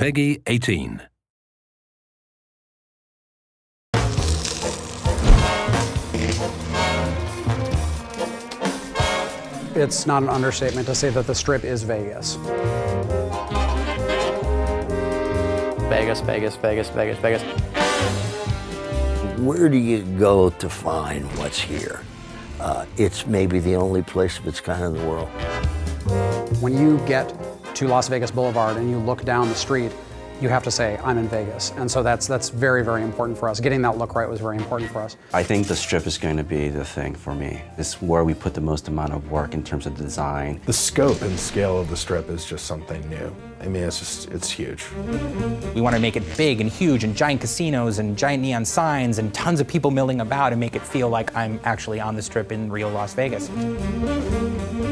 Peggy 18. It's not an understatement to say that the Strip is Vegas. Vegas, Vegas, Vegas, Vegas, Vegas. Where do you go to find what's here? It's maybe the only place of its kind in the world. When you get to Las Vegas Boulevard and you look down the street, you have to say, I'm in Vegas. And so that's very, very important for us. Getting that look right was very important for us. I think the Strip is going to be the thing for me. It's where we put the most amount of work in terms of design. The scope and scale of the Strip is just something new. I mean, it's huge. We want to make it big and huge and giant casinos and giant neon signs and tons of people milling about and make it feel like I'm actually on the Strip in real Las Vegas.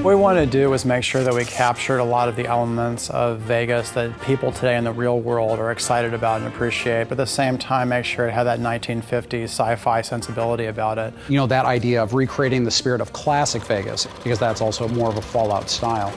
What we wanted to do was make sure that we captured a lot of the elements of Vegas that people today in the real world are excited about and appreciate, but at the same time make sure it had that 1950s sci-fi sensibility about it. You know, that idea of recreating the spirit of classic Vegas, because that's also more of a Fallout style.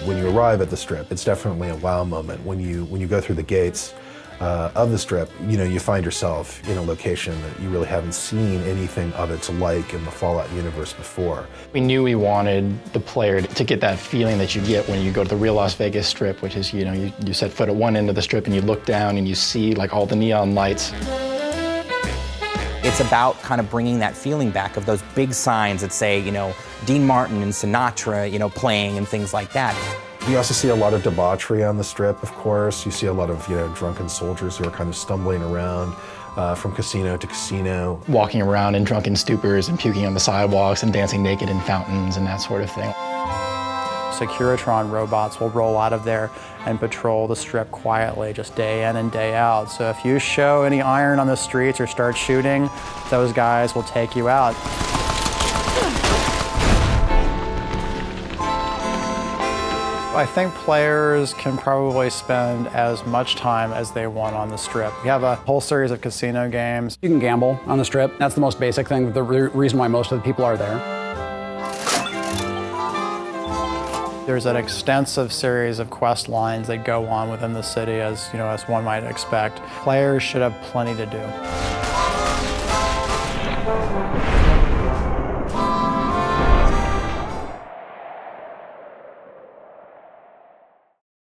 When you arrive at the Strip, it's definitely a wow moment. When you go through the gates of the Strip, you know, you find yourself in a location that you really haven't seen anything of its like in the Fallout universe before. We knew we wanted the player to get that feeling that you get when you go to the real Las Vegas Strip, which is, you know, you set foot at one end of the Strip and you look down and you see like all the neon lights. It's about kind of bringing that feeling back of those big signs that say, you know, Dean Martin and Sinatra, you know, playing and things like that. You also see a lot of debauchery on the Strip, of course. You see a lot of, you know, drunken soldiers who are kind of stumbling around from casino to casino. Walking around in drunken stupors and puking on the sidewalks and dancing naked in fountains and that sort of thing. Securitron robots will roll out of there and patrol the Strip quietly, just day in and day out. So if you show any iron on the streets or start shooting, those guys will take you out. I think players can probably spend as much time as they want on the Strip. We have a whole series of casino games. You can gamble on the Strip. That's the most basic thing, the reason why most of the people are there. There's an extensive series of quest lines that go on within the city, as you know, as one might expect. Players should have plenty to do.